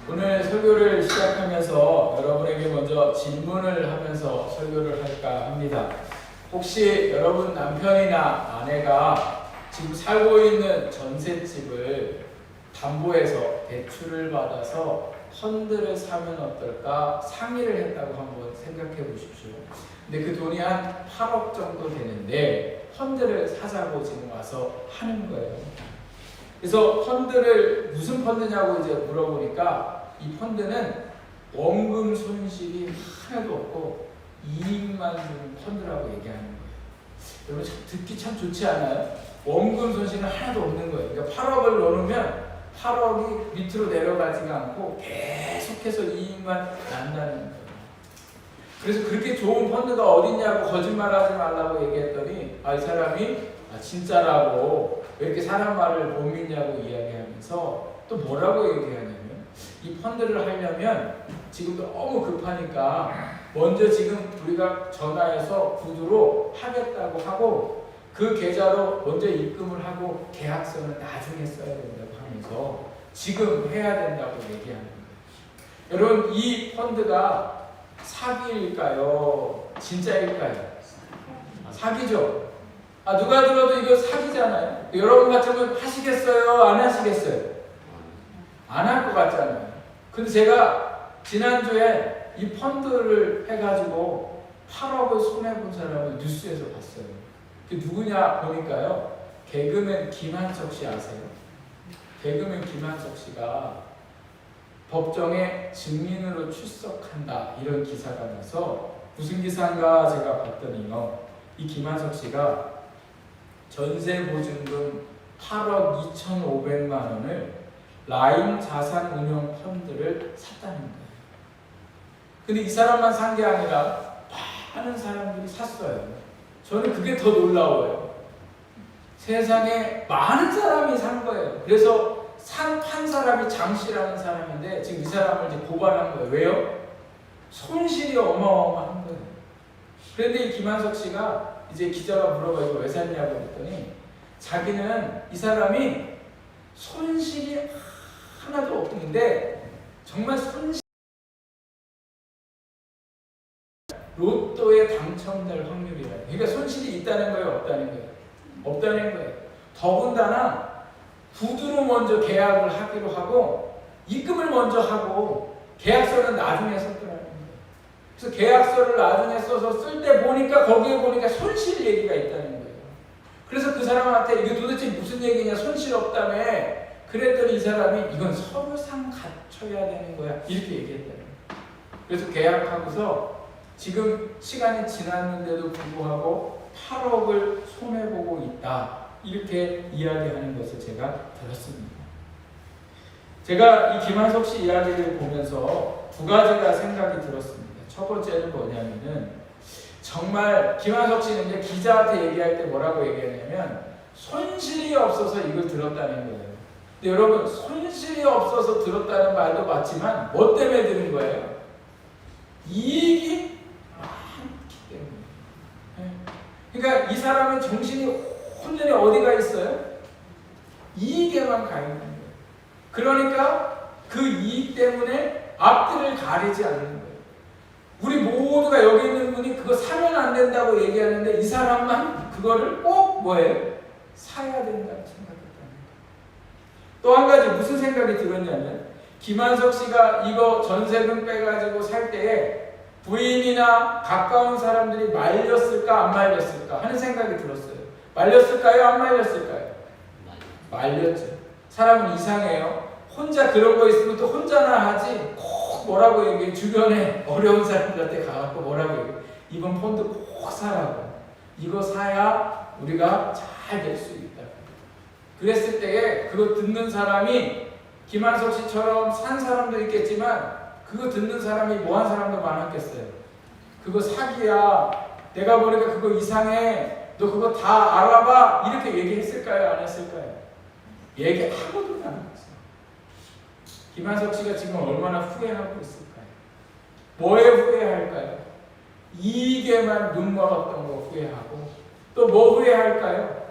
오늘 설교를 시작하면서 여러분에게 먼저 질문을 하면서 설교를 할까 합니다. 혹시 여러분 남편이나 아내가 지금 살고 있는 전셋집을 담보해서 대출을 받아서 펀드를 사면 어떨까 상의를 했다고 한번 생각해 보십시오. 근데 그 돈이 한 8억 정도 되는데 펀드를 사자고 지금 와서 하는 거예요. 그래서 펀드를 무슨 펀드냐고 이제 물어보니까 이 펀드는 원금 손실이 하나도 없고 이익만 주는 펀드라고 얘기하는 거예요. 여러분 듣기 참 좋지 않아요? 원금 손실은 하나도 없는 거예요. 그러니까 8억을 넣으면 8억이 밑으로 내려가지가 않고 계속해서 이익만 난다는 거예요. 그래서 그렇게 좋은 펀드가 어딨냐고 거짓말하지 말라고 얘기했더니 이 사람이 진짜라고 왜 이렇게 사람 말을 못 믿냐고 이야기하면서 또 뭐라고 얘기하냐면 이 펀드를 하려면 지금 너무 급하니까 먼저 지금 우리가 전화해서 구두로 하겠다고 하고 그 계좌로 먼저 입금을 하고 계약서는 나중에 써야 된다고 하면서 지금 해야 된다고 얘기하는 거예요. 여러분 이 펀드가 사기일까요? 진짜일까요? 사기죠. 누가 들어도 이거 사기잖아요. 여러분 같으면 하시겠어요? 안 하시겠어요? 안 할 것 같잖아요. 근데 제가 지난주에 이 펀드를 해가지고 8억을 손해본 사람을 뉴스에서 봤어요. 그게 누구냐 보니까요. 개그맨 김한석 씨 아세요? 개그맨 김한석 씨가 법정에 증인으로 출석한다 이런 기사가 나서 무슨 기사인가 제가 봤더니요. 이 김한석 씨가 전세보증금 8억 2,500만 원을 라임 자산운용 펀드를 샀다는 거예요. 근데 이 사람만 산 게 아니라 많은 사람들이 샀어요. 저는 그게 더 놀라워요. 세상에 많은 사람이 산 거예요. 그래서 판 사람이 장 씨라는 사람인데 지금 이 사람을 이제 고발한 거예요. 왜요? 손실이 어마어마한 거예요. 그런데 이 김한석 씨가 이제 기자가 물어봐 이거 왜 샀냐고 했더니 자기는 이 사람이 손실이 하나도 없는데 정말 로또에 당첨될 확률이라. 그러니까 손실이 있다는 거예요, 없다는 거예요? 없다는 거예요. 더군다나 구두로 먼저 계약을 하기로 하고 입금을 먼저 하고 계약서는 나중에 썼더라는 거예요. 그래서 계약서를 나중에 써서 쓸 때 보니까 거기에 보니까 손실 얘기가 있다는 거예요. 그래서 그 사람한테 이게 도대체 무슨 얘기냐 손실 없다며 그랬더니 이 사람이 이건 서류상 갖춰야 되는 거야 이렇게 얘기했다는 거예요. 그래서 계약하고서 지금 시간이 지났는데도 불구하고 8억을 손해보고 있다 이렇게 이야기하는 것을 제가 들었습니다. 제가 이 김한석 씨 이야기를 보면서 두 가지가 생각이 들었습니다. 첫 번째는 뭐냐면은 정말 김한석 씨는 이제 기자한테 얘기할 때 뭐라고 얘기하냐면 손실이 없어서 이걸 들었다는 거예요. 근데 여러분 손실이 없어서 들었다는 말도 맞지만 뭐 때문에 들은 거예요? 이익이 많기 때문에. 그러니까 이 사람의 정신이 혼전히 어디가 있어요? 이익에만 가 있는 거예요. 그러니까 그 이익 때문에 앞뒤를 가리지 않는 거예요. 우리 모두가 여기 있는 분이 그거 사면 안 된다고 얘기하는데 이 사람만 그거를 꼭 뭐예요? 사야 된다고 생각했다는 거예요. 또 한 가지 무슨 생각이 들었냐면 김한석 씨가 이거 전세금 빼가지고 살 때에 부인이나 가까운 사람들이 말렸을까 안 말렸을까 하는 생각이 들었어요. 말렸을까요? 안 말렸을까요? 말렸죠. 사람은 이상해요. 혼자 그런 거 있으면 또 혼자나 하지 꼭 뭐라고 얘기해. 주변에 어려운 사람들한테 가갖고 뭐라고 얘기해. 이번 펀드 꼭 사라고. 이거 사야 우리가 잘 될 수 있다. 그랬을 때에 그거 듣는 사람이 김한석 씨처럼 산 사람도 있겠지만 그거 듣는 사람이 뭐한 사람도 많았겠어요. 그거 사기야. 내가 보니까 그거 이상해. 너 그거 다 알아봐. 이렇게 얘기했을까요? 안 했을까요? 얘기 아무도 안 했어요. 김한석 씨가 지금 얼마나 후회하고 있을까요? 뭐에 후회할까요? 이익에만 눈멀었던 거 후회하고 또 뭐 후회할까요?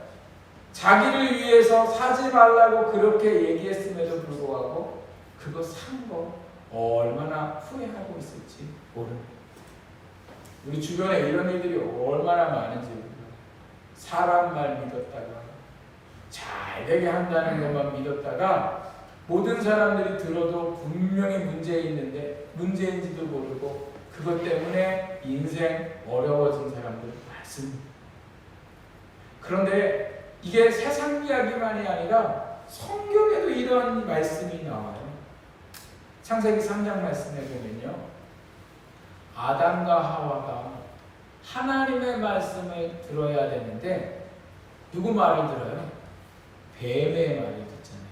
자기를 위해서 사지 말라고 그렇게 얘기했음에도 불구하고 그거 산 거 얼마나 후회하고 있을지 모릅니다. 우리 주변에 이런 일들이 얼마나 많은지 몰라요. 사람 말 믿었다가 잘 되게 한다는 것만 믿었다가 모든 사람들이 들어도 분명히 문제 있는데 문제인지도 모르고 그것 때문에 인생 어려워진 사람들 많습니다. 그런데 이게 세상 이야기만이 아니라 성경에도 이런 말씀이 나와요. 창세기 3장 말씀에 보면요, 아담과 하와가 하나님의 말씀을 들어야 되는데 누구 말을 들어요? 뱀의 말을 듣잖아요.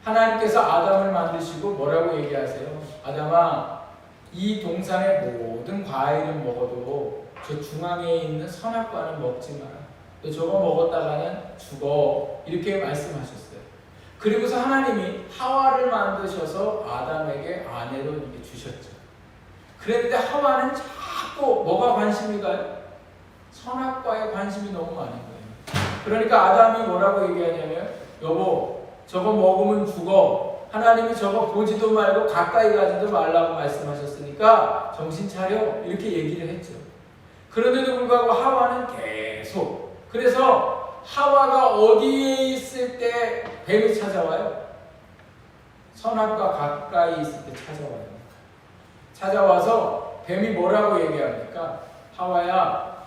하나님께서 아담을 만드시고 뭐라고 얘기하세요? 아담아, 이 동산의 모든 과일을 먹어도 저 중앙에 있는 선악과는 먹지 마라. 너 저거 먹었다가는 죽어. 이렇게 말씀하셨어요. 그리고서 하나님이 하와를 만드셔서 아담에게 아내로 이렇게 주셨죠. 그랬는데 하와는 자꾸 뭐가 관심이 가요? 선악과에 관심이 너무 많은 거예요. 그러니까 아담이 뭐라고 얘기하냐면, 여보, 저거 먹으면 죽어. 하나님이 저거 보지도 말고 가까이 가지도 말라고 말씀하셨으니까 정신 차려. 이렇게 얘기를 했죠. 그런데도 불구하고 하와는 계속, 그래서 하와가 어디에 있을 때 뱀이 찾아와요? 선악과 가까이 있을 때 찾아와요. 찾아와서 뱀이 뭐라고 얘기합니까? 하와야,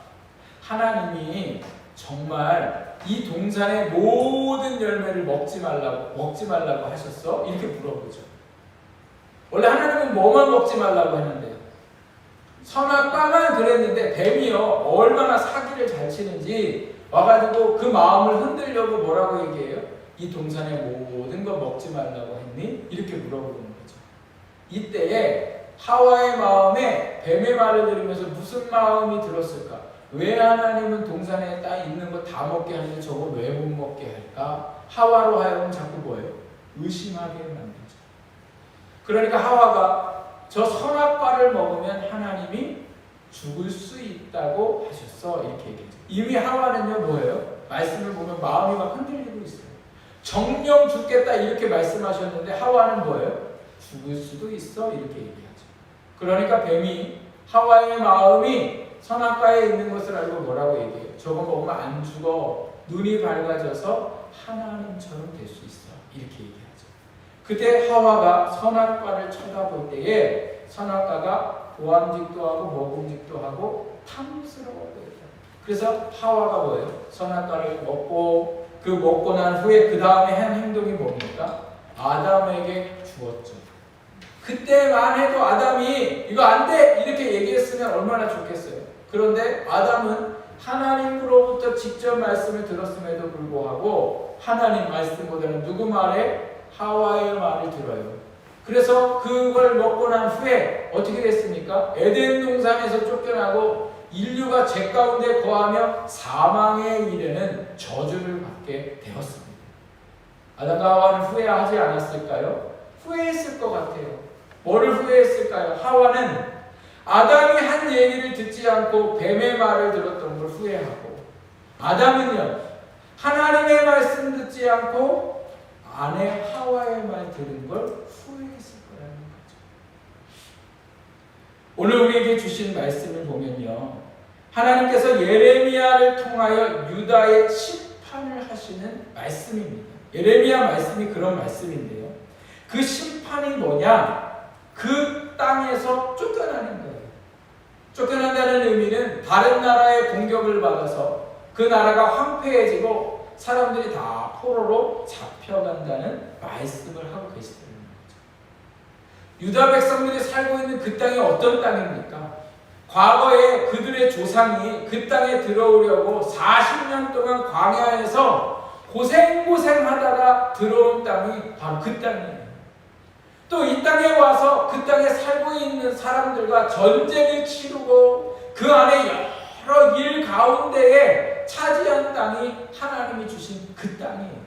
하나님이 정말 이 동산의 모든 열매를 먹지 말라고 하셨어? 이렇게 물어보죠. 원래 하나님은 뭐만 먹지 말라고 했는데요? 선악과만 그랬는데 뱀이요, 얼마나 사기를 잘 치는지 와가지고 그 마음을 흔들려고 뭐라고 얘기해요? 이 동산의 모든 거 먹지 말라고 했니? 이렇게 물어보는 거죠. 이때에 하와의 마음에 뱀의 말을 들으면서 무슨 마음이 들었을까? 왜 하나님은 동산에 딱 있는 거 다 먹게 하는데 저거 왜 못 먹게 할까? 하와로 하여금 자꾸 뭐예요? 의심하게 만들죠. 그러니까 하와가 저 선악과를 먹으면 하나님이 죽을 수 있다고 하셨어. 이렇게 얘기했죠. 이미 하와는요 뭐예요? 말씀을 보면 마음이 막 흔들리고 있어요. 정령 죽겠다 이렇게 말씀하셨는데 하와는 뭐예요? 죽을 수도 있어. 이렇게 얘기하죠. 그러니까 뱀이 하와의 마음이 선악과에 있는 것을 알고 뭐라고 얘기해요? 저거 먹으면 안 죽어. 눈이 밝아져서 하나님처럼 될 수 있어. 이렇게 얘기하죠. 그때 하와가 선악과를 쳐다볼 때에 선악과가 보암직도 하고 먹음직도 하고 탐스러워요. 그래서 하와가 뭐예요? 선악과를 먹고 그 먹고 난 후에 그 다음에 한 행동이 뭡니까? 아담에게 주었죠. 그때만 해도 아담이 이거 안 돼! 이렇게 얘기했으면 얼마나 좋겠어요. 그런데 아담은 하나님으로부터 직접 말씀을 들었음에도 불구하고 하나님 말씀보다는 누구 말에? 하와의 말을 들어요. 그래서 그걸 먹고 난 후에 어떻게 됐습니까? 에덴 동산에서 쫓겨나고 인류가 죄 가운데 거하며 사망에 이르는 저주를 받게 되었습니다. 아담과 하와는 후회하지 않았을까요? 후회했을 것 같아요. 뭐를 후회했을까요? 하와는 아담이 한 얘기를 듣지 않고 뱀의 말을 들었던 걸 후회하고, 아담은요 하나님의 말씀 듣지 않고 아내 하와의 말 들은 걸 후회했을 거라는 거죠. 오늘 우리에게 주신 말씀을 보면요, 하나님께서 예레미야를 통하여 유다의 심판을 하시는 말씀입니다. 예레미야 말씀이 그런 말씀인데요, 그 심판이 뭐냐? 그 땅에서 쫓겨나는 거예요. 쫓겨난다는 의미는 다른 나라의 공격을 받아서 그 나라가 황폐해지고 사람들이 다 포로로 잡혀간다는 말씀을 하고 계시다는 거죠. 유다 백성들이 살고 있는 그 땅이 어떤 땅입니까? 과거에 그들의 조상이 그 땅에 들어오려고 40년 동안 광야에서 고생하다가 들어온 땅이 바로 그 땅이에요. 또 이 땅에 와서 그 땅에 살고 있는 사람들과 전쟁을 치르고 그 안에 여러 일 가운데에 차지한 땅이 하나님이 주신 그 땅이에요.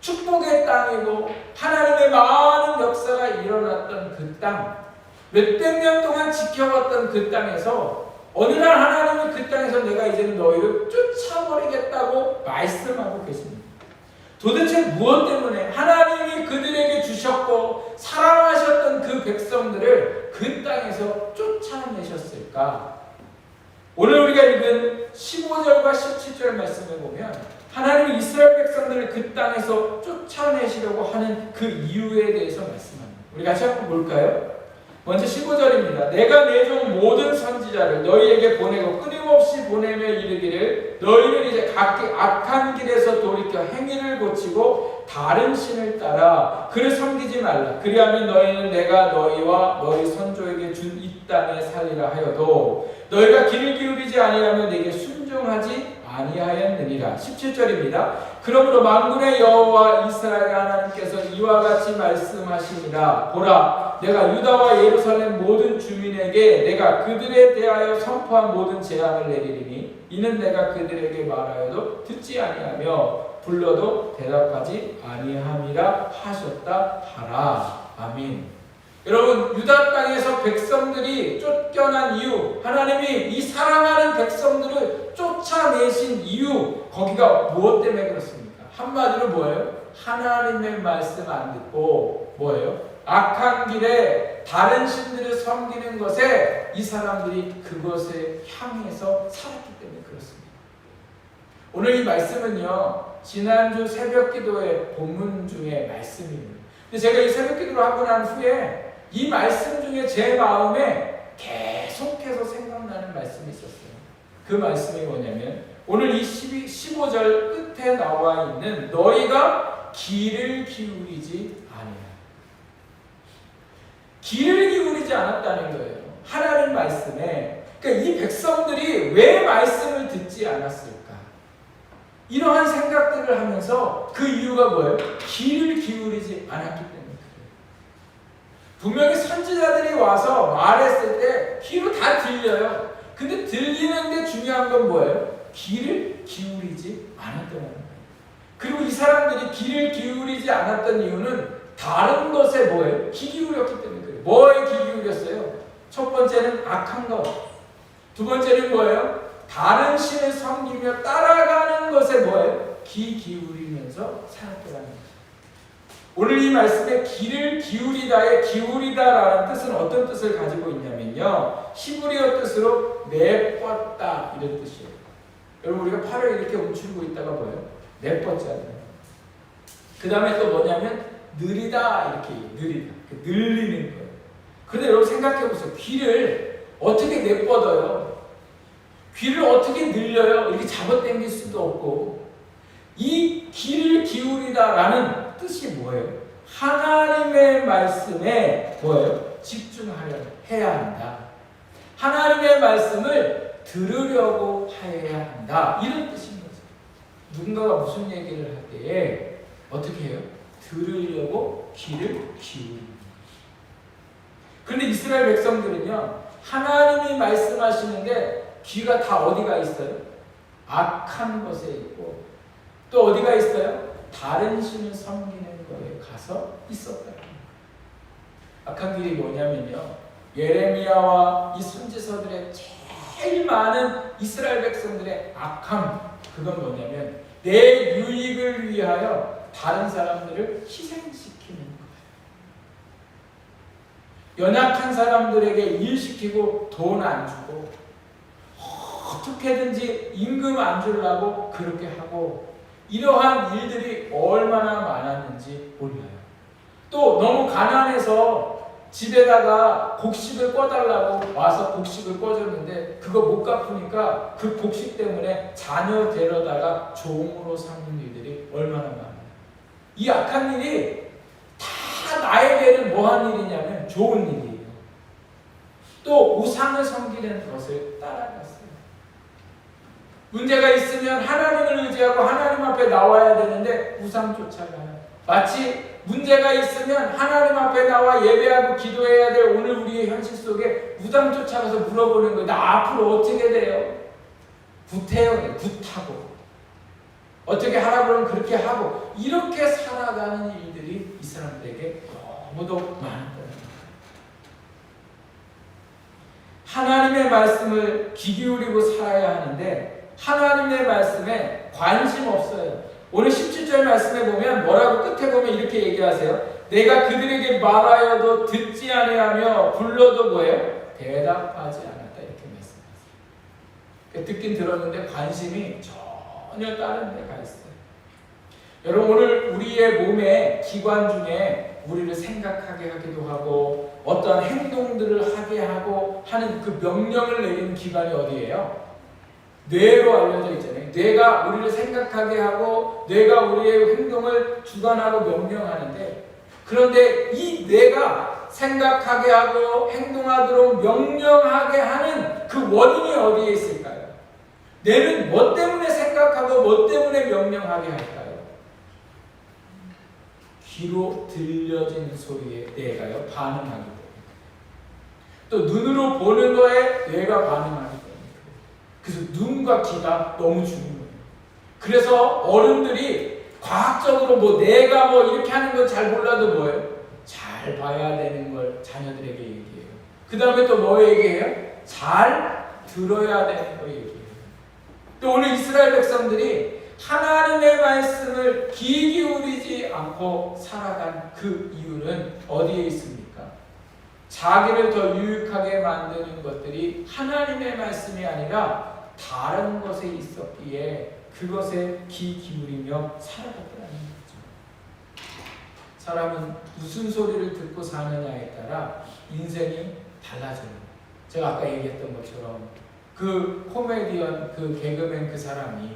축복의 땅이고 하나님의 많은 역사가 일어났던 그 땅, 몇백 년 동안 지켜왔던 그 땅에서 어느 날 하나님이 그 땅에서 내가 이제는 너희를 쫓아버리겠다고 말씀하고 계십니다. 도대체 무엇 때문에 하나님이 그들에게 주셨고 사랑하셨던 그 백성들을 그 땅에서 쫓아내셨을까? 오늘 우리가 읽은 15절과 17절 말씀을 보면 하나님이 이스라엘 백성들을 그 땅에서 쫓아내시려고 하는 그 이유에 대해서 말씀합니다. 우리 같이 한번 볼까요? 먼저 15절입니다. 내가 내 종 모든 선지자를 너희에게 보내고 끊임없이 보내며 이르기를 너희는 이제 각기 악한 길에서 돌이켜 행위를 고치고 다른 신을 따라 그를 섬기지 말라. 그리하면 너희는 내가 너희와 너희 선조에게 준 이 땅에 살리라 하여도 너희가 귀를 기울이지 아니하며 내게 순종하지 아니하였느니라. 17절입니다. 그러므로 만군의 여호와 이스라엘 하나님께서 이와 같이 말씀하시니라. 보라, 내가 유다와 예루살렘 모든 주민에게 내가 그들에 대하여 선포한 모든 재앙을 내리리니 이는 내가 그들에게 말하여도 듣지 아니하며 불러도 대답하지 아니함이라 하셨다 하라. 아멘. 여러분, 유다 땅에서 백성들이 쫓겨난 이유, 하나님이 이 사랑하는 백성들을 쫓아내신 이유, 거기가 무엇 때문에 그렇습니까? 한마디로 뭐예요? 하나님의 말씀 안 듣고 뭐예요? 악한 길에 다른 신들을 섬기는 것에 이 사람들이 그것에 향해서 살았기 때문에 그렇습니다. 오늘 이 말씀은요, 지난주 새벽 기도의 본문 중에 말씀입니다. 근데 제가 이 새벽 기도를 하고 난 후에 이 말씀 중에 제 마음에 계속해서 생각나는 말씀이 있었어요. 그 말씀이 뭐냐면 오늘 이 15절 끝에 나와 있는 너희가 귀를 기울이지 아니하라. 귀를 기울이지 않았다는 거예요. 하나님 말씀에. 그러니까 이 백성들이 왜 말씀을 듣지 않았을까? 이러한 생각들을 하면서 그 이유가 뭐예요? 귀를 기울이지 않았기 때문에. 분명히 선지자들이 와서 말했을 때 귀로 다 들려요. 근데 들리는데 중요한 건 뭐예요? 귀를 기울이지 않았다는 거예요. 그리고 이 사람들이 귀를 기울이지 않았던 이유는 다른 것에 뭐예요? 귀 기울였기 때문에 그래요. 뭐에 귀 기울였어요? 첫 번째는 악한 것. 두 번째는 뭐예요? 다른 신을 섬기며 따라가는 것에 뭐예요? 귀 기울이면서 살았더라는 거예요. 오늘 이 말씀에 귀를 기울이다의 기울이다라는 뜻은 어떤 뜻을 가지고 있냐면요, 히브리어 뜻으로 내뻗다 이런 뜻이에요. 여러분, 우리가 팔을 이렇게 움츠리고 있다가 뭐예요? 내뻗잖아요. 그 다음에 또 뭐냐면 느리다 이렇게 느리다, 늘리는 거예요. 그런데 여러분 생각해 보세요. 귀를 어떻게 내뻗어요? 귀를 어떻게 늘려요? 이렇게 잡아당길 수도 없고. 이 귀를 기울이다라는 뜻이 뭐예요? 하나님의 말씀에 뭐예요? 집중하려 해야 한다. 하나님의 말씀을 들으려고 해야 한다. 이런 뜻인 거죠. 누군가가 무슨 얘기를 할 때에 어떻게 해요? 들으려고 귀를 기울입니다. 그런데 이스라엘 백성들은요, 하나님이 말씀하시는데 귀가 다 어디가 있어요? 악한 것에 있고 또 어디가 있어요? 다른 신을 섬기는 거에 가서 있었다. 악한 길이 뭐냐면요, 예레미야와 이 선지서들의 제일 많은 이스라엘 백성들의 악함, 그건 뭐냐면 내 유익을 위하여 다른 사람들을 희생시키는 거예요. 연약한 사람들에게 일시키고 돈 안 주고 어떻게든지 임금 안 주려고 그렇게 하고, 이러한 일들이 얼마나 많았는지 몰라요. 또 너무 가난해서 집에다가 곡식을 꿔달라고 와서 곡식을 꿔줬는데 그거 못 갚으니까 그 곡식 때문에 자녀 데려다가 종으로 삼는 일들이 얼마나 많아요. 이 악한 일이 다 나에게는 뭐한 일이냐면 좋은 일이에요. 또 우상을 섬기는 것을 따라갔어요. 문제가 있으면 하나님을 의지하고 하나님 앞에 나와야 되는데 우상 쫓아가요. 마치 문제가 있으면 하나님 앞에 나와 예배하고 기도해야 될 오늘 우리의 현실 속에 우상 쫓아가서 물어보는 거예요. 나 앞으로 어떻게 돼요? 굿해요. 굿하고 어떻게 하라고 하면 그렇게 하고, 이렇게 살아가는 일들이 이 사람들에게 너무도 많았다. 하나님의 말씀을 귀 기울이고 살아야 하는데 하나님의 말씀에 관심 없어요. 오늘 17절 말씀에 보면 뭐라고 끝에 보면 이렇게 얘기하세요. 내가 그들에게 말하여도 듣지 아니하며 불러도 뭐예요? 대답하지 않았다 이렇게 말씀하세요. 듣긴 들었는데 관심이 전혀 다른 데 가 있어요. 여러분 오늘 우리의 몸의 기관 중에 우리를 생각하게 하기도 하고 어떠한 행동들을 하게 하고 하는 그 명령을 내리는 기관이 어디예요? 뇌로 알려져 있잖아요. 뇌가 우리를 생각하게 하고 뇌가 우리의 행동을 주관하고 명령하는데 그런데 이 뇌가 생각하게 하고 행동하도록 명령하게 하는 그 원인이 어디에 있을까요? 뇌는 뭐 때문에 생각하고 뭐 때문에 명령하게 할까요? 귀로 들려진 소리에 뇌가요 반응하기 때문에 또 눈으로 보는 거에 뇌가 반응하기 때문에 그래서 눈과 귀가 너무 중요해요. 그래서 어른들이 과학적으로 뭐 내가 뭐 이렇게 하는 건 잘 몰라도 뭐예요? 잘 봐야 되는 걸 자녀들에게 얘기해요. 그 다음에 또 뭐 얘기해요? 잘 들어야 되는 거 얘기해요. 또 오늘 이스라엘 백성들이 하나님의 말씀을 귀 기울이지 않고 살아간 그 이유는 어디에 있습니까? 자기를 더 유익하게 만드는 것들이 하나님의 말씀이 아니라 다른 것에 있었기에 그것에 귀 기울이며 살아갔다는 거죠. 사람은 무슨 소리를 듣고 사느냐에 따라 인생이 달라져요. 제가 아까 얘기했던 것처럼 그 코미디언, 그 개그맨 그 사람이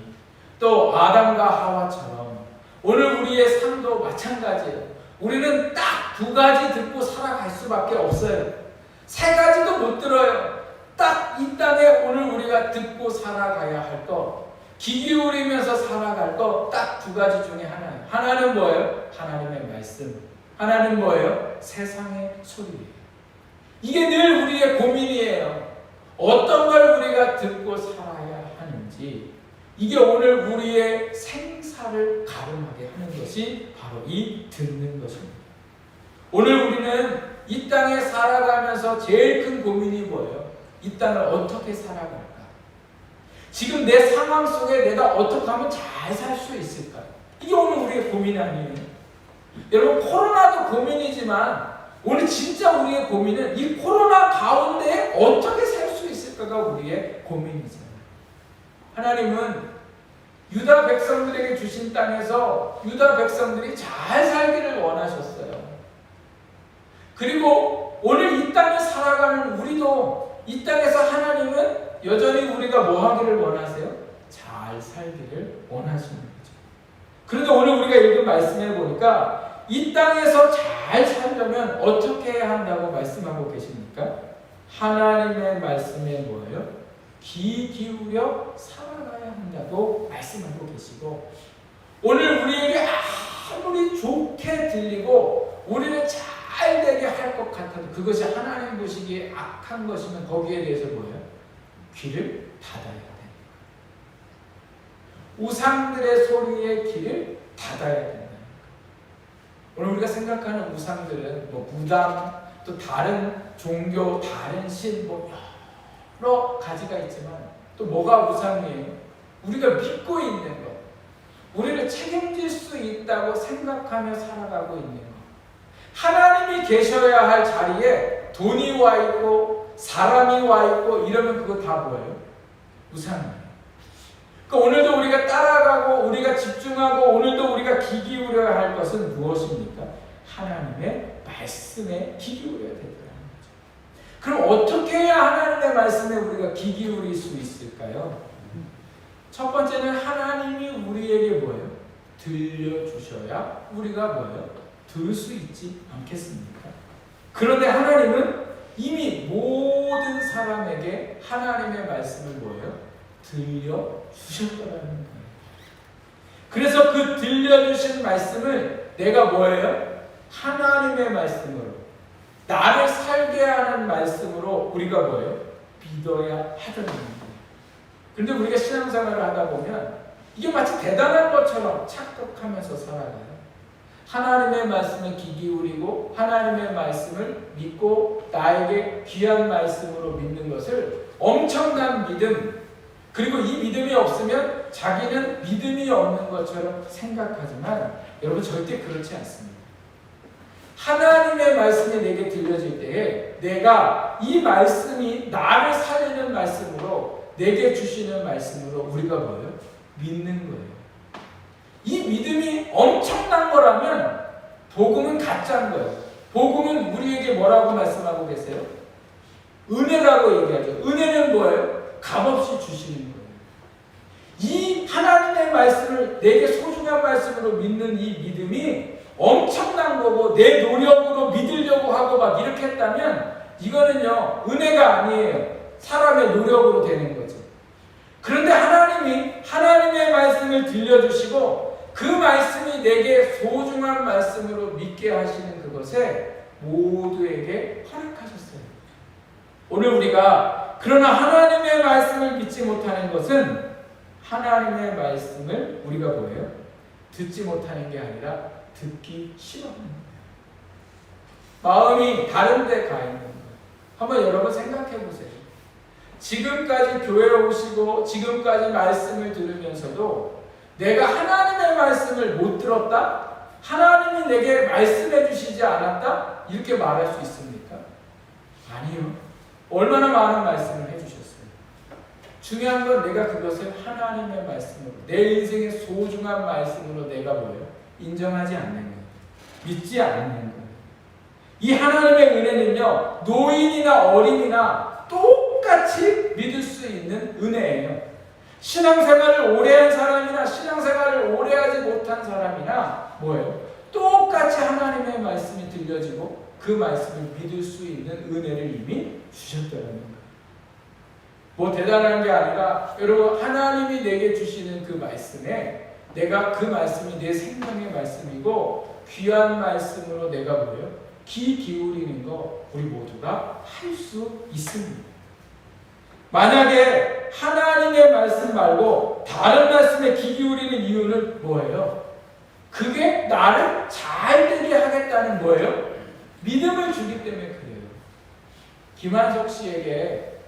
또 아담과 하와처럼 오늘 우리의 삶도 마찬가지예요. 우리는 딱 두 가지 듣고 살아갈 수밖에 없어요. 세 가지도 못 들어요. 딱 이 땅에 오늘 우리가 듣고 살아가야 할 것, 귀 기울이면서 살아갈 것 딱 두 가지 중에 하나예요. 하나는 뭐예요? 하나님의 말씀. 하나는 뭐예요? 세상의 소리예요. 이게 늘 우리의 고민이에요. 어떤 걸 우리가 듣고 살아야 하는지 이게 오늘 우리의 생사를 가름하게 하는 것이 바로 이 듣는 것입니다. 오늘 우리는 이 땅에 살아가면서 제일 큰 고민이 뭐예요? 이 땅을 어떻게 살아갈까? 지금 내 상황 속에 내가 어떻게 하면 잘 살 수 있을까? 이게 오늘 우리의 고민 아니에요? 여러분 코로나도 고민이지만 오늘 진짜 우리의 고민은 이 코로나 가운데 어떻게 살 수 있을까가 우리의 고민이잖아요. 하나님은 유다 백성들에게 주신 땅에서 유다 백성들이 잘 살기를 원하셨어요. 그리고 오늘 이 땅에 살아가는 우리도 이 땅에서 하나님은 여전히 우리가 뭐 하기를 원하세요? 잘 살기를 원하시는 거죠. 그런데 오늘 우리가 읽은 말씀에 보니까 이 땅에서 잘 살려면 어떻게 해야 한다고 말씀하고 계십니까? 하나님의 말씀에 뭐예요? 귀 기울여 살아가야 한다고 말씀하고 계시고 오늘 우리에게 아무리 좋게 들리고 우리는 잘 되게 할 것 같아도 그것이 하나님 보시기에 악한 것이면 거기에 대해서 뭐예요? 귀를 닫아야 됩니다. 우상들의 소리에 귀를 닫아야 된다. 오늘 우리가 생각하는 우상들은 뭐 무당 또 다른 종교, 다른 신 뭐 여러 가지가 있지만 또 뭐가 우상이에요? 우리가 믿고 있는 것, 우리를 책임질 수 있다고 생각하며 살아가고 있는 것. 하나님이 계셔야 할 자리에 돈이 와 있고 사람이 와 있고 이러면 그거 다 뭐예요? 우상이에요. 그러니까 오늘도 우리가 따라가고 우리가 집중하고 오늘도 우리가 귀 기울여야 할 것은 무엇입니까? 하나님의 말씀에 귀 기울여야 된다는 거죠. 그럼 어떻게 해야 하나님의 말씀에 우리가 귀 기울일 수 있을까요? 첫 번째는 하나님이 우리에게 뭐예요? 들려주셔야 우리가 뭐예요? 들을 수 있지 않겠습니까? 그런데 하나님은 이미 모든 사람에게 하나님의 말씀을 뭐예요? 들려주셨다는 거예요. 그래서 그 들려주신 말씀을 내가 뭐예요? 하나님의 말씀으로 나를 살게 하는 말씀으로 우리가 뭐예요? 믿어야 하더라는 거예요. 그런데 우리가 신앙생활을 하다 보면 이게 마치 대단한 것처럼 착각하면서 살아가요. 하나님의 말씀에 귀 기울이고 하나님의 말씀을 믿고 나에게 귀한 말씀으로 믿는 것을 엄청난 믿음, 그리고 이 믿음이 없으면 자기는 믿음이 없는 것처럼 생각하지만 여러분 절대 그렇지 않습니다. 하나님의 말씀이 내게 들려질 때에 내가 이 말씀이 나를 살리는 말씀으로 내게 주시는 말씀으로 우리가 뭐예요? 믿는 거예요. 이 믿음이 엄청난 거라면 복음은 가짜인 거예요. 복음은 우리에게 뭐라고 말씀하고 계세요? 은혜라고 얘기하죠. 은혜는 뭐예요? 값없이 주시는 거예요. 이 하나님의 말씀을 내게 소중한 말씀으로 믿는 이 믿음이 엄청난 거고 내 노력으로 믿으려고 하고 막 이렇게 했다면 이거는요 은혜가 아니에요. 사람의 노력으로 되는 거죠. 그런데 하나님이 하나님의 말씀을 들려주시고 그 말씀이 내게 소중한 말씀으로 믿게 하시는 그것에 모두에게 허락하셨어요. 오늘 우리가 그러나 하나님의 말씀을 믿지 못하는 것은 하나님의 말씀을 우리가 뭐예요? 듣지 못하는 게 아니라 듣기 싫어하는 거예요. 마음이 다른 데 가 있는 거예요. 한번 여러분 생각해 보세요. 지금까지 교회에 오시고 지금까지 말씀을 들으면서도 내가 하나님의 말씀을 못 들었다? 하나님이 내게 말씀해 주시지 않았다? 이렇게 말할 수 있습니까? 아니요. 얼마나 많은 말씀을 해주셨어요. 중요한 건 내가 그것을 하나님의 말씀으로 내 인생의 소중한 말씀으로 내가 뭐예요? 인정하지 않는 거예요. 믿지 않는 거예요. 이 하나님의 은혜는요 노인이나 어린이나 똑같이 믿을 수 있는 은혜예요. 신앙생활을 오래 한 사람이나 신앙생활을 오래 하지 못한 사람이나 뭐예요? 똑같이 하나님의 말씀이 들려지고 그 말씀을 믿을 수 있는 은혜를 이미 주셨다는 거예요. 뭐 대단한 게 아니라 여러분 하나님이 내게 주시는 그 말씀에 내가 그 말씀이 내 생명의 말씀이고 귀한 말씀으로 내가 뭐예요? 귀 기울이는 거 우리 모두가 할 수 있습니다. 만약에 하나님의 말씀 말고 다른 말씀에 귀 기울이는 이유는 뭐예요? 그게 나를 잘 되게 하겠다는 뭐예요? 믿음을 주기 때문에 그래요. 김한석 씨에게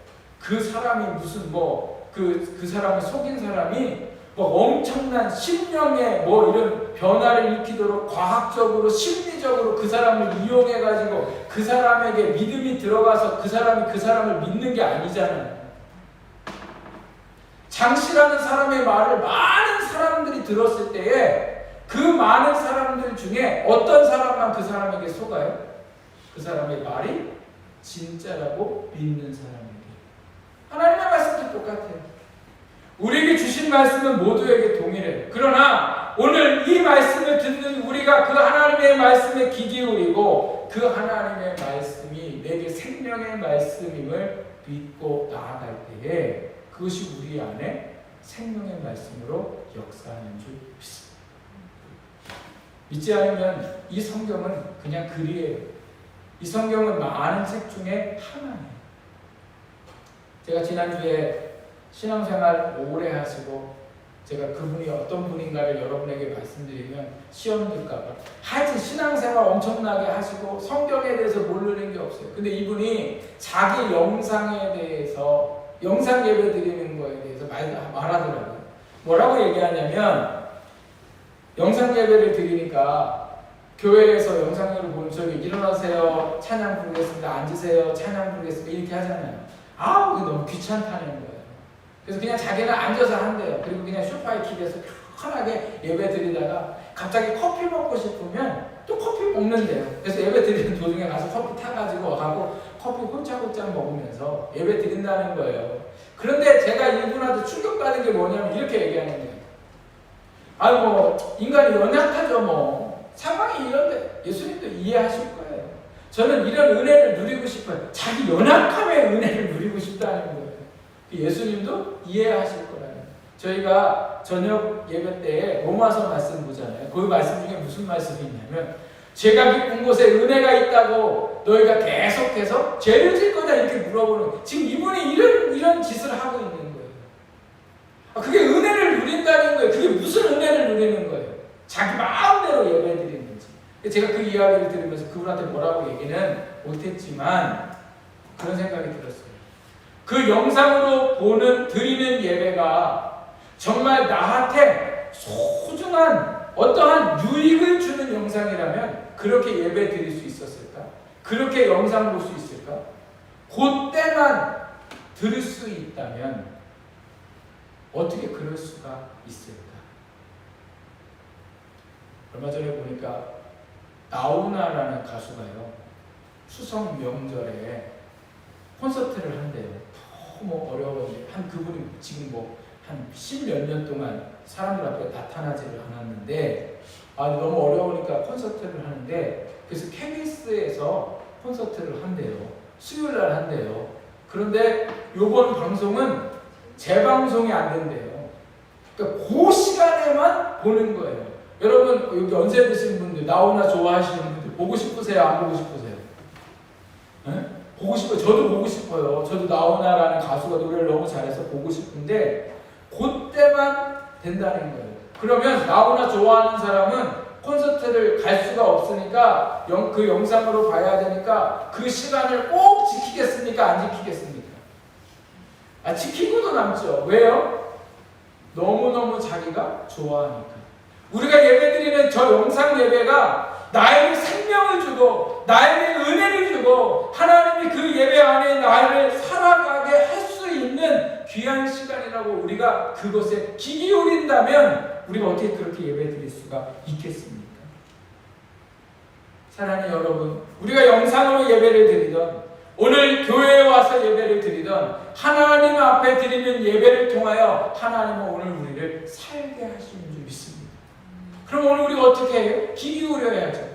그 사람이 무슨 그 사람을 속인 사람이 엄청난 심령의 이런 변화를 일으키도록 과학적으로 심리적으로 그 사람을 이용해 가지고 그 사람에게 믿음이 들어가서 그 사람이 그 사람을 믿는 게 아니잖아요. 장씨라는 사람의 말을 많은 사람들이 들었을 때에 그 많은 사람들 중에 어떤 사람만 그 사람에게 속아요? 그 사람의 말이 진짜라고 믿는 사람에게. 하나님의 말씀도 똑같아요. 우리에게 주신 말씀은 모두에게 동일해요. 그러나 오늘 이 말씀을 듣는 우리가 그 하나님의 말씀에 귀 기울이고 그 하나님의 말씀이 내게 생명의 말씀임을 믿고 나아갈 때에 그것이 우리 안에 생명의 말씀으로 역사하는 줄 믿습니다. 믿지 않으면 이 성경은 그냥 글이에요. 이 성경은 많은 책 중에 하나예요. 제가 지난주에 신앙생활 오래 하시고 제가 그분이 어떤 분인가를 여러분에게 말씀드리면 시험 들까봐 하여튼 신앙생활 엄청나게 하시고 성경에 대해서 모르는 게 없어요. 근데 이분이 자기 영상에 대해서 영상 예배 드리는 거에 대해서 말하더라고요. 뭐라고 얘기하냐면 영상 예배를 드리니까 교회에서 영상 예배를 보면 저기 일어나세요 찬양 부르겠습니다. 앉으세요 찬양 부르겠습니다. 이렇게 하잖아요. 그게 너무 귀찮다는 거예요. 그래서 그냥 자기는 앉아서 한대요. 그리고 그냥 소파에 기대서 편하게 예배 드리다가 갑자기 커피 먹고 싶으면 또 커피 먹는데요. 그래서 예배 드리는 도중에 가서 커피 타가지고 가고 커피 홀짝홀짝 먹으면서 예배 드린다는 거예요. 그런데 제가 이분한테 충격받은 게 뭐냐면 이렇게 얘기하는 거예요. 인간이 연약하죠 상황이 이런데 예수님도 이해하실 거예요. 저는 이런 은혜를 누리고 싶어요. 자기 연약함의 은혜를 누리고 싶다는 거예요. 예수님도 이해하실 거라는 거예요. 저희가 저녁 예배 때에 로마서 말씀 보잖아요. 그 말씀 중에 무슨 말씀이 있냐면 죄가 깊은 곳에 은혜가 있다고 너희가 계속해서 죄를 질 거냐 이렇게 물어보는 거예요. 지금 이분이 이런 짓을 하고 있는 거예요. 그게 은혜를 누린다는 거예요. 그게 무슨 은혜를 누리는 거예요? 자기 마음대로 예배 드리는 거지. 제가 그 이야기를 들으면서 그분한테 뭐라고 얘기는 못했지만 그런 생각이 들었어요. 그 영상으로 드리는 예배가 정말 나한테 소중한 어떠한 유익을 주는 영상이라면 그렇게 예배 드릴 수 있었을까? 그렇게 영상 볼 수 있을까? 그때만 들을 수 있다면 어떻게 그럴 수가 있을까? 얼마 전에 보니까 나훈아라는 가수가요, 추석 명절에 콘서트를 한대요. 너무 어려워서 그분이 지금 한 10몇 년 동안 사람들 앞에 나타나지를 않았는데 너무 어려우니까 콘서트를 하는데, 그래서 KBS에서 콘서트를 한대요. 수요일 날 한대요. 그런데 요번 방송은 재방송이 안 된대요. 그러니까 그 시간에만 보는 거예요. 여러분 여기 연세 드신 분들, 나훈아 좋아하시는 분들 보고 싶으세요? 안 보고 싶으세요? 네? 보고 싶어요. 저도 보고 싶어요. 저도 나훈아라는 가수가 노래를 너무 잘해서 보고 싶은데 그때만 된다는 거예요. 그러면 나훈아 좋아하는 사람은 콘서트를 갈 수가 없으니까 그 영상으로 봐야 되니까 그 시간을 꼭 지키겠습니까? 안 지키겠습니까? 지키고도 남죠. 왜요? 너무너무 자기가 좋아하니까. 우리가 예배드리는 저 영상 예배가 나에게 생명을 주고 나에게 은혜를 주고 하나님이 그 예배 안에 나를 살아가게 할 수 있는 귀한 시간이라고 우리가 그것에 귀 기울인다면 우리가 어떻게 그렇게 예배드릴 수가 있겠습니까? 사랑하는 여러분, 우리가 영상으로 예배를 드리던 오늘 교회에 와서 예배를 드리던 하나님 앞에 드리는 예배를 통하여 하나님은 오늘 우리를 살게 하시는 줄 믿습니다. 그럼 오늘 우리가 어떻게 해요? 귀 기울여야죠.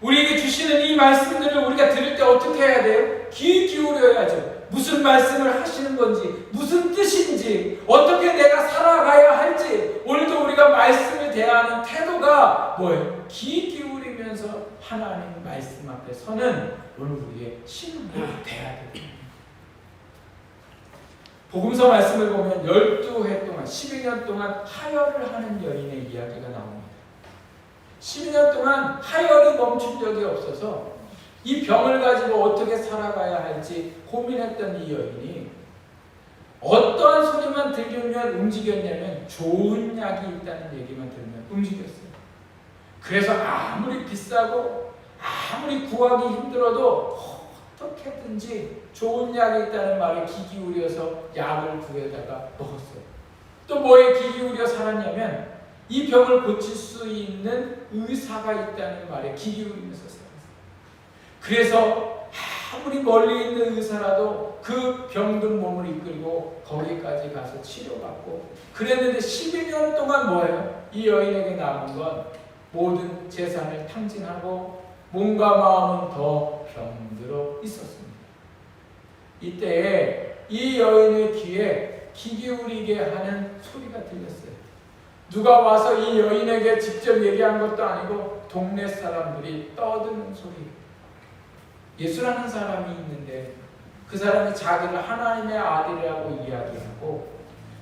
우리에게 주시는 이 말씀들을 우리가 들을 때 어떻게 해야 돼요? 귀 기울여야죠. 무슨 말씀을 하시는 건지, 무슨 뜻인지, 어떻게 내가 살아가야 할지, 오늘도 우리가 말씀을 대하는 태도가 뭐예요? 귀 기울이면서 하나님 말씀 앞에 서는 오늘 우리의 신앙이 돼야 됩니다. 복음서 말씀을 보면 12해 동안, 12년 동안 하혈을 하는 여인의 이야기가 나옵니다. 12년 동안 하혈이 멈춘 적이 없어서 이 병을 가지고 어떻게 살아가야 할지 고민했던 이 여인이 어떠한 소리만 들으면 움직였냐면 좋은 약이 있다는 얘기만 들으면 움직였어요. 그래서 아무리 비싸고 아무리 구하기 힘들어도 어떻게든지 좋은 약이 있다는 말에 귀 기울여서 약을 구해다가 먹었어요. 또 뭐에 귀 기울여 살았냐면 이 병을 고칠 수 있는 의사가 있다는 말에 귀 기울이면서 살았어요. 그래서 아무리 멀리 있는 의사라도 그 병든 몸을 이끌고 거기까지 가서 치료받고 그랬는데 12년 동안 뭐예요? 이 여인에게 남은 건 모든 재산을 탕진하고 몸과 마음은 더 병들어 있었습니다. 이때에 이 여인의 귀에 귀 기울이게 하는 소리가 들렸어요. 누가 와서 이 여인에게 직접 얘기한 것도 아니고 동네 사람들이 떠드는 소리. 예수라는 사람이 있는데 그 사람이 자기를 하나님의 아들이라고 이야기하고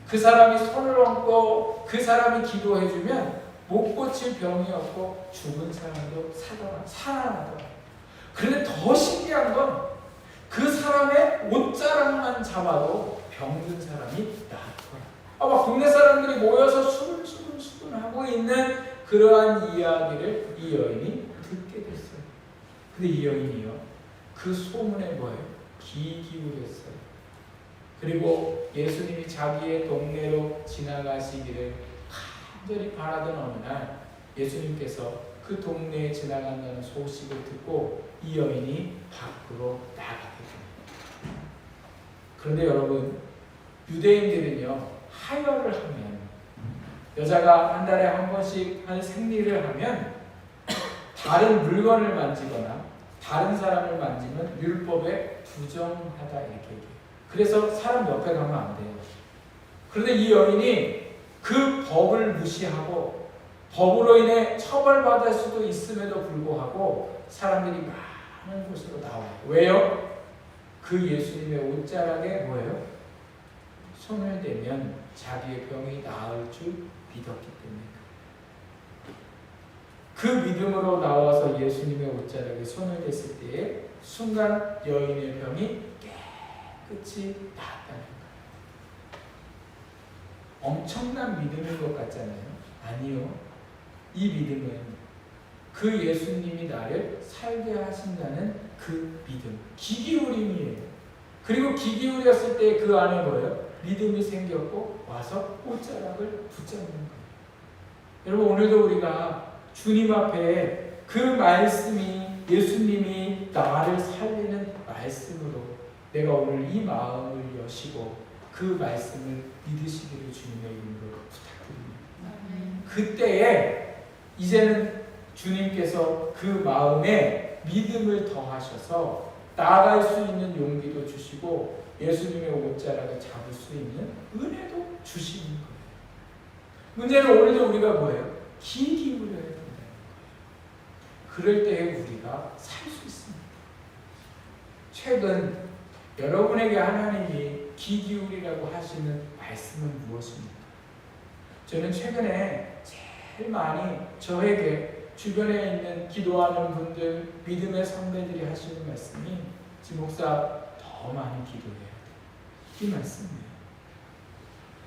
그 사람이 손을 얹고 그 사람이 기도해주면 못 고칠 병이 없고 죽은 사람도 살아나더라. 그런데 더 신기한 건 그 사람의 옷자락만 잡아도 병든 사람이 나았더라. 막 동네 사람들이 모여서 수근수근 하고 있는 그러한 이야기를 이 여인이 듣게 됐어요. 근데 이 여인이요, 그 소문에 뭐예요? 귀 기울였어요. 그리고 예수님이 자기의 동네로 지나가시기를 간절히 바라던 어느 날 예수님께서 그 동네에 지나간다는 소식을 듣고 이 여인이 밖으로 나가게 됩니다. 그런데 여러분, 유대인들은요, 하혈을 하면, 여자가 한 달에 한 번씩 한 생리를 하면 다른 물건을 만지거나 다른 사람을 만지면 율법에 부정하다 이렇게 얘기해요. 그래서 사람 옆에 가면 안 돼요. 그런데 이 여인이 그 법을 무시하고 법으로 인해 처벌받을 수도 있음에도 불구하고 사람들이 많은 곳으로 나와요. 왜요? 그 예수님의 옷자락에 뭐예요? 손을 대면 자기의 병이 나을 줄 믿었기 때문에 그 믿음으로 나와서 예수님의 옷자락에 손을 댔을 때에 순간 여인의 병이 끝이 나았다는 거예요. 엄청난 믿음인 것 같잖아요. 아니요. 이 믿음은 그 예수님이 나를 살게 하신다는 그 믿음, 기기울임이에요. 그리고 기기울였을 때 그 안에 뭐예요? 믿음이 생겼고 와서 옷자락을 붙잡는 거예요. 여러분, 오늘도 우리가 주님 앞에 그 말씀이 예수님이 나를 살리는 말씀으로 내가 오늘 이 마음을 여시고 그 말씀을 믿으시기를 주님의 이름으로 부탁드립니다. 그때에 이제는 주님께서 그 마음에 믿음을 더하셔서 나아갈 수 있는 용기도 주시고 예수님의 옷자락을 잡을 수 있는 은혜도 주시는 거예요. 문제는 오늘도 우리가 뭐예요? 귀 기울여야 된다는 거예요. 그럴 때에 우리가 살 수 있습니다. 최근 여러분에게 하나님이 귀 기울이라고 하시는 말씀은 무엇입니까? 저는 최근에 제일 많이 저에게 주변에 있는 기도하는 분들, 믿음의 선배들이 하시는 말씀이 지목사 더 많이 기도해야 돼. 이 말씀이에요.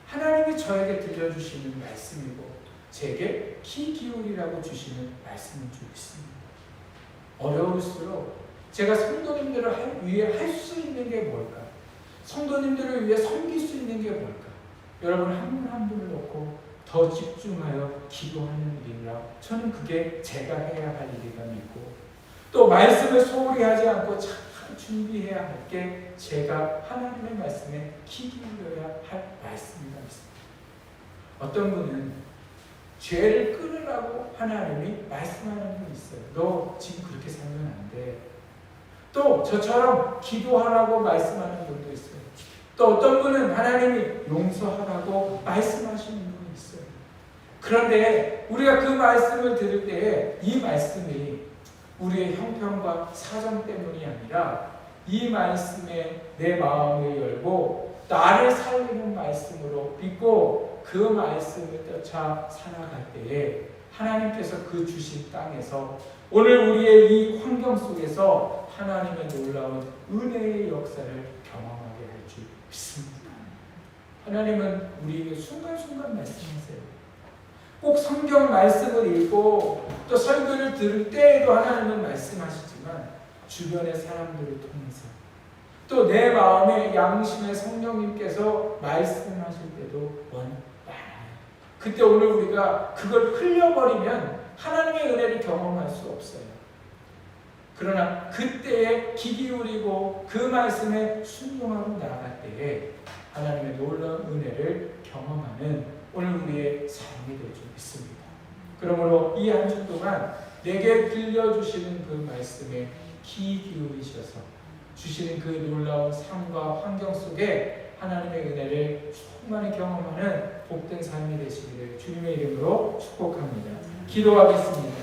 하나님이 저에게 들려주시는 말씀이고 제게 귀 기울이라고 주시는 말씀인 줄 믿습니다. 어려울수록 제가 성도님들을 위해 할 수 있는 게 뭘까? 성도님들을 위해 섬길 수 있는 게 뭘까? 여러분 한 분 한 분을 놓고 더 집중하여 기도하는 일이라 저는 그게 제가 해야 할 일이라 믿고 또 말씀을 소홀히 하지 않고 잘 준비해야 할 게 제가 하나님의 말씀에 귀 기울여야 할 말씀이라 믿습니다. 어떤 분은 죄를 끊으라고 하나님이 말씀하는 분이 있어요. 너 지금 그렇게 살면 안 돼. 또 저처럼 기도하라고 말씀하는 분도 있어요. 또 어떤 분은 하나님이 용서하라고 말씀하시는 분이 있어요. 그런데 우리가 그 말씀을 들을 때에 이 말씀이 우리의 형편과 사정 때문이 아니라 이 말씀에 내 마음을 열고 나를 살리는 말씀으로 믿고 그 말씀을 쫓아 살아갈 때에 하나님께서 그 주신 땅에서 오늘 우리의 이 환경 속에서 하나님의 놀라운 은혜의 역사를 경험하게 할 줄 믿습니다. 하나님은 우리에게 순간순간 말씀하세요. 꼭 성경 말씀을 읽고 또 설교를 들을 때에도 하나님은 말씀하시지만 주변의 사람들을 통해서 또 내 마음의 양심의 성령님께서 말씀하실 때도 많아요. 그때 오늘 우리가 그걸 흘려버리면 하나님의 은혜를 경험할 수 없어요. 그러나 그때에 귀 기울이고 그 말씀에 순종하고 나아갈 때에 하나님의 놀라운 은혜를 경험하는 오늘 우리의 삶이 될 줄 믿습니다. 그러므로 이 한 주 동안 내게 들려주시는 그 말씀에 귀 기울이셔서 주시는 그 놀라운 삶과 환경 속에 하나님의 은혜를 충만히 경험하는 복된 삶이 되시기를 주님의 이름으로 축복합니다. 기도하겠습니다.